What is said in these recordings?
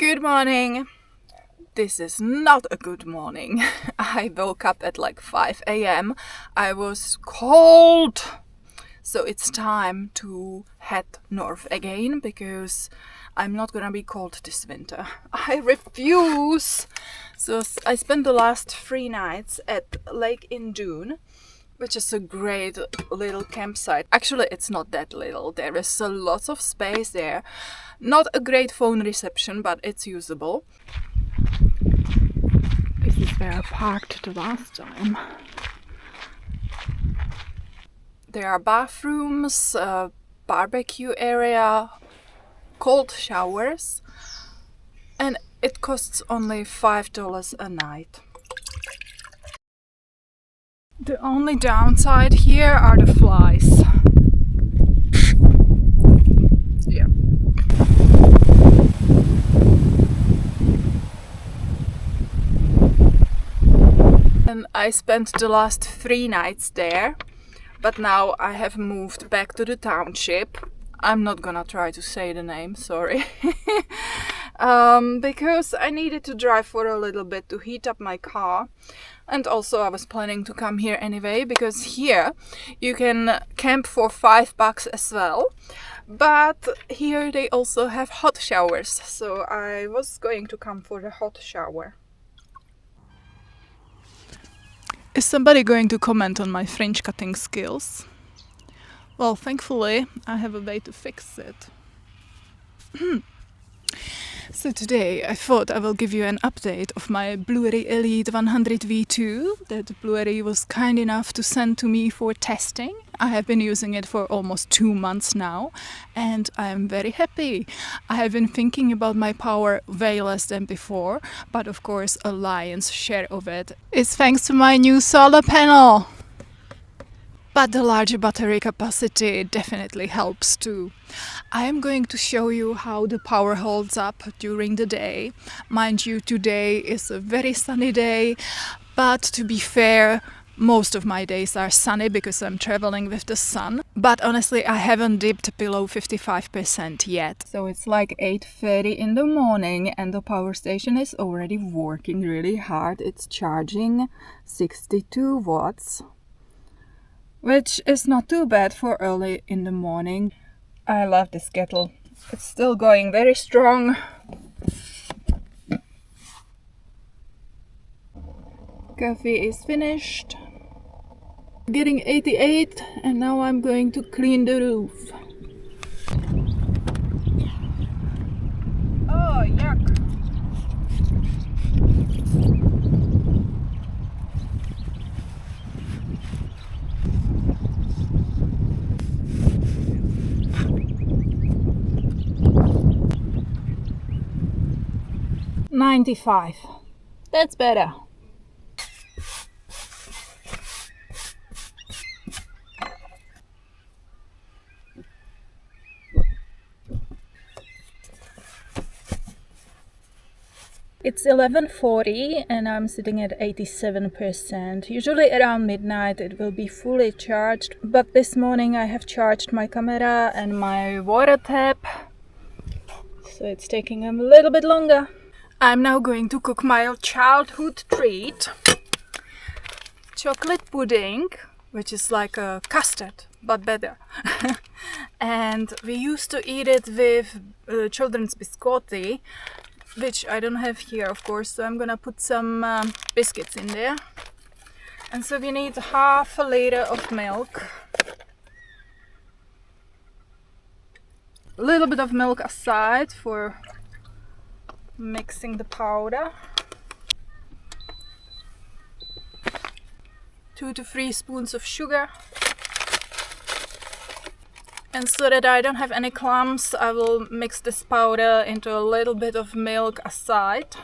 Good morning. This is not a good morning. I woke up at like 5 a.m. I was cold. So it's time to head north again because I'm not gonna be cold this winter. I refuse. So I spent the last 3 nights at Lake Indoon, which is a great little campsite. Actually, it's not that little. There is a lot of space there. Not a great phone reception, but it's usable. This is where I parked the last time. There are bathrooms, a barbecue area, cold showers, and it costs only $5 a night. The only downside here are the flies. Yeah. And I spent the last 3 nights there, but now I have moved back to the township. I'm not gonna try to say the name, sorry. Because I needed to drive for a little bit to heat up my car. And also I was planning to come here anyway, because here you can camp for $5 as well. But here they also have hot showers, so I was going to come for the hot shower. Is somebody going to comment on my fringe cutting skills? Well, thankfully I have a way to fix it. So today I thought I will give you an update of my Bluetti Elite 100V2 that Bluetti was kind enough to send to me for testing. I have been using it for almost 2 months now and I am very happy. I have been thinking about my power way less than before, but of course a lion's share of it is thanks to my new solar panel. But the larger battery capacity definitely helps too. I am going to show you how the power holds up during the day. Mind you, today is a very sunny day, but to be fair, most of my days are sunny because I'm traveling with the sun. But honestly, I haven't dipped below 55% yet. So it's like 8:30 in the morning and the power station is already working really hard. It's charging 62 watts. Which is not too bad for early in the morning. I love this kettle. It's still going very strong. Coffee is finished. Getting 88 and now I'm going to clean the roof. Oh, yuck. $95. That's better. It's 11:40 and I'm sitting at 87%. Usually around midnight it will be fully charged, but this morning I have charged my camera and my water tap, so it's taking a little bit longer. I'm now going to cook my childhood treat, chocolate pudding, which is like a custard, but better. And we used to eat it with children's biscotti, which I don't have here, of course, so I'm gonna put some biscuits in there. And so we need half a liter of milk. A little bit of milk aside for mixing the powder. 2 to 3 spoons of sugar. And so that I don't have any clumps, I will mix this powder into a little bit of milk aside.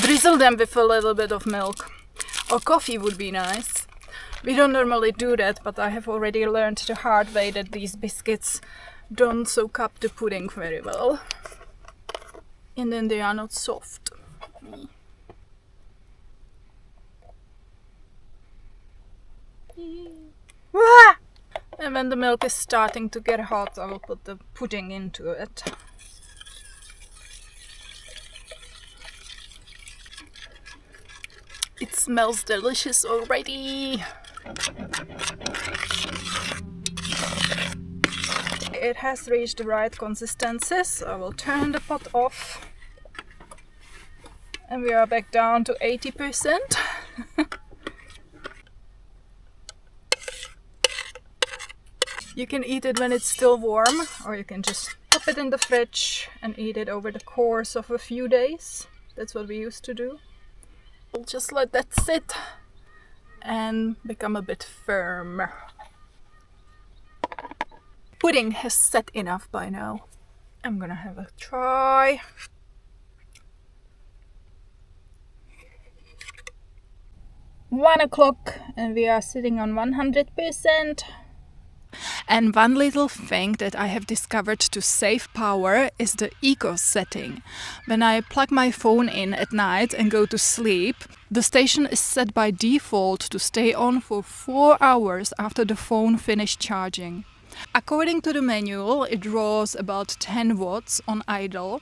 Drizzle them with a little bit of milk. Or coffee would be nice. We don't normally do that, but I have already learned the hard way that these biscuits don't soak up the pudding very well. And then they are not soft. And when the milk is starting to get hot, I will put the pudding into it. It smells delicious already. It has reached the right consistency, so I will turn the pot off. And we are back down to 80%. You can eat it when it's still warm, or you can just pop it in the fridge and eat it over the course of a few days. That's what we used to do. We'll just let that sit and become a bit firmer. Pudding has set enough by now. I'm gonna have a try. One o'clock and we are sitting on 100%. And one little thing that I have discovered to save power is the eco setting. When I plug my phone in at night and go to sleep, the station is set by default to stay on for 4 hours after the phone finished charging. According to the manual, it draws about 10 watts on idle,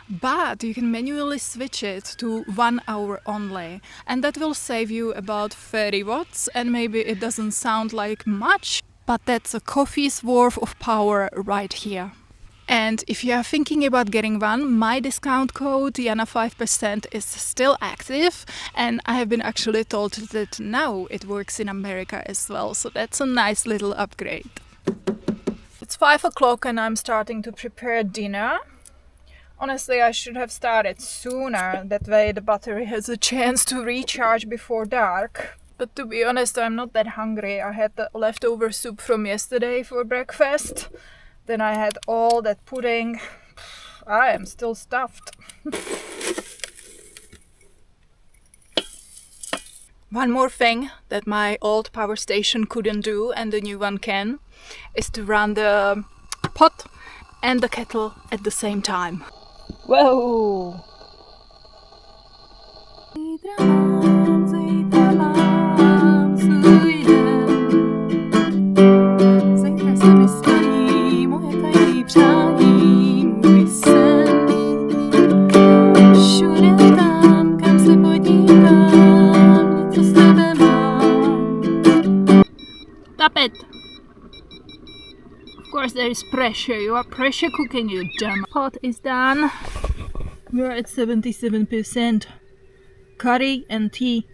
but you can manually switch it to 1 hour only, and that will save you about 30 watts, and maybe it doesn't sound like much, but that's a coffee's worth of power right here. And if you are thinking about getting one, my discount code Jana5% is still active, and I have been actually told that now it works in America as well, so that's a nice little upgrade. It's 5 o'clock and I'm starting to prepare dinner. Honestly, I should have started sooner, that way the battery has a chance to recharge before dark. But to be honest, I'm not that hungry. I had the leftover soup from yesterday for breakfast. Then I had all that pudding. I am still stuffed. One more thing that my old power station couldn't do and the new one can is to run the pot and the kettle at the same time. Whoa! Stop it! Of course there is pressure. You are pressure cooking, you dumb. Pot is done. We're at 77%. Curry and tea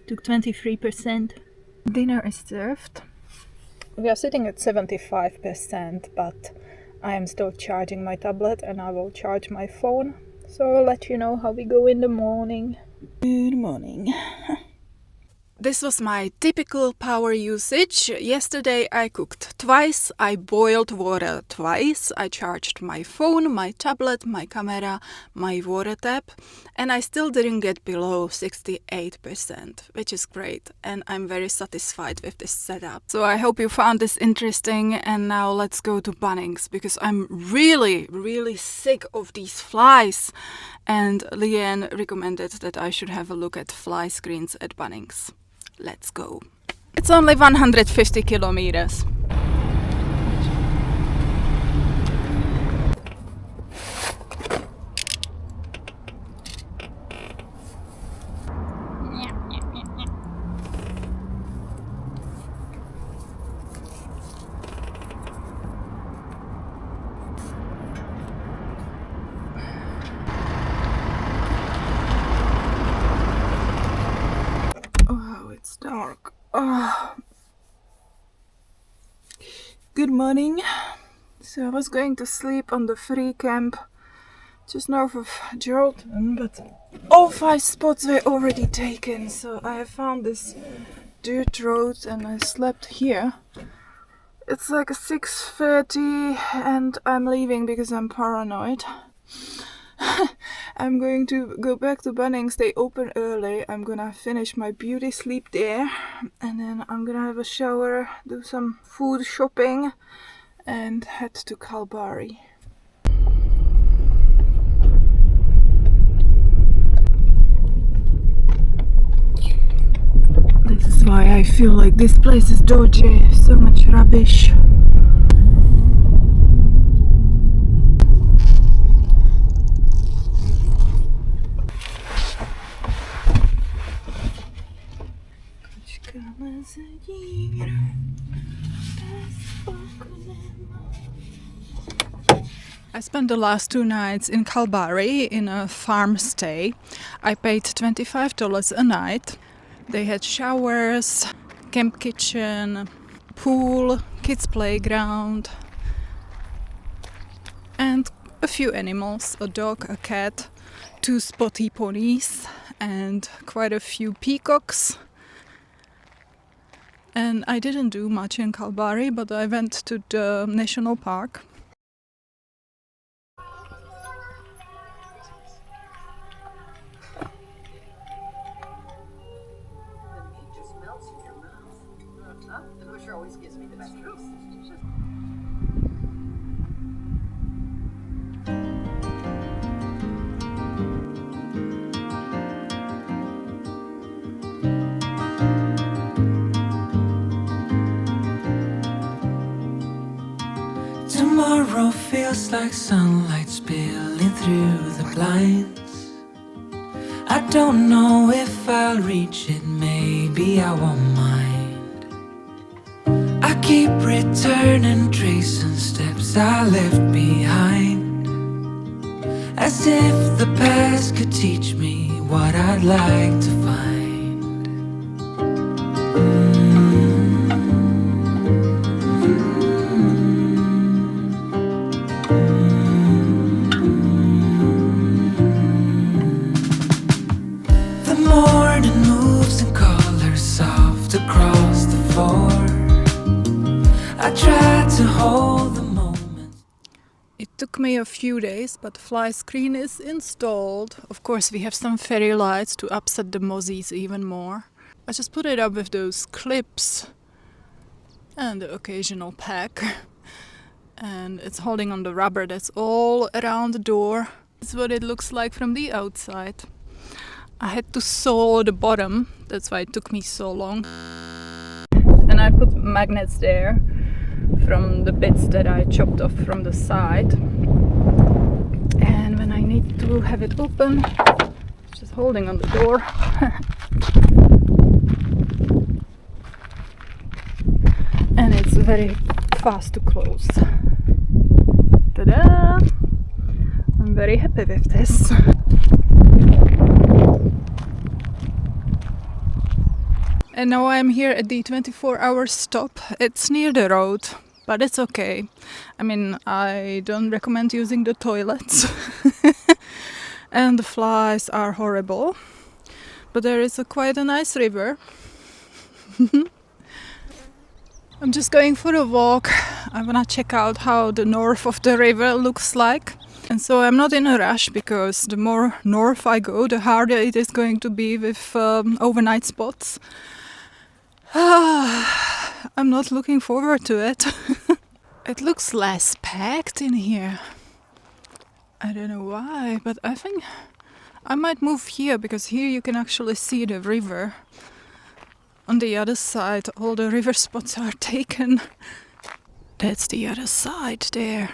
took 23%. Dinner is served. We are sitting at 75%, but I am still charging my tablet and I will charge my phone. So I'll let you know how we go in the morning. Good morning. This was my typical power usage. Yesterday I cooked twice, I boiled water twice, I charged my phone, my tablet, my camera, my water tap, and I still didn't get below 68%, which is great, and I'm very satisfied with this setup. So I hope you found this interesting, and now let's go to Bunnings, because I'm really sick of these flies, and Leanne recommended that I should have a look at fly screens at Bunnings. Let's go. It's only 150 kilometers. It's dark. Good morning. So I was going to sleep on the free camp just north of Geraldton, but all 5 spots were already taken, so I found this dirt road and I slept here. It's like 6:30 and I'm leaving because I'm paranoid. I'm going to go back to Bunnings. They open early. I'm gonna finish my beauty sleep there, and then I'm gonna have a shower, do some food shopping, and head to Kalbarri. This is why I feel like this place is dodgy. So much rubbish. I spent the last 2 nights in Kalbarri in a farm stay. I paid $25 a night. They had showers, camp kitchen, pool, kids playground, and a few animals, a dog, a cat, 2 spotty ponies, and quite a few peacocks. And I didn't do much in Kalbarri, but I went to the national park. Always gives me the best truth. Tomorrow feels like sunlight spilling through the blinds. I don't know if I'll reach it, maybe I won't mind. I keep returning, tracing steps I left behind, as if the past could teach me what I'd like to find. The morning moves in colors soft across the floor. I tried to hold the moment. It took me a few days, but fly screen is installed. Of course, we have some fairy lights to upset the mozzies even more. I just put it up with those clips and the occasional pack. And it's holding on the rubber that's all around the door. That's what it looks like from the outside. I had to saw the bottom, that's why it took me so long. And I put magnets there from the bits that I chopped off from the side. And when I need to have it open, it's just holding on the door. And it's very fast to close. Ta-da! I'm very happy with this. And now I'm here at the 24-hour stop. It's near the road, but it's okay. I mean, I don't recommend using the toilets. And the flies are horrible. But there is quite a nice river. I'm just going for a walk. I wanna check out how the north of the river looks like. And so I'm not in a rush, because the more north I go, the harder it is going to be with overnight spots. I'm not looking forward to it. It looks less packed in here. I don't know why, but I think I might move here, because here you can actually see the river. On the other side, all the river spots are taken. That's the other side there.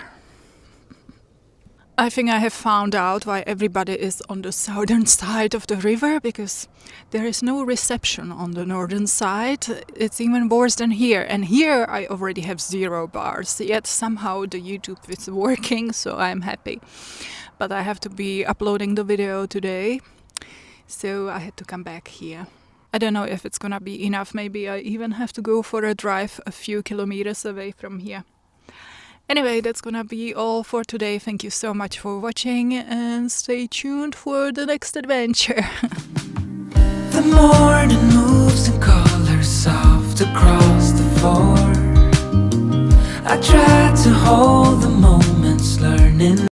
I think I have found out why everybody is on the southern side of the river, because there is no reception on the northern side. It's even worse than here. And here I already have 0 bars, yet somehow the YouTube is working, so I'm happy. But I have to be uploading the video today, so I had to come back here. I don't know if it's gonna be enough. Maybe I even have to go for a drive a few kilometers away from here. Anyway, that's gonna be all for today. Thank you so much for watching, and stay tuned for the next adventure. The morning moves in colors soft across the floor. I tried to hold the moments, learning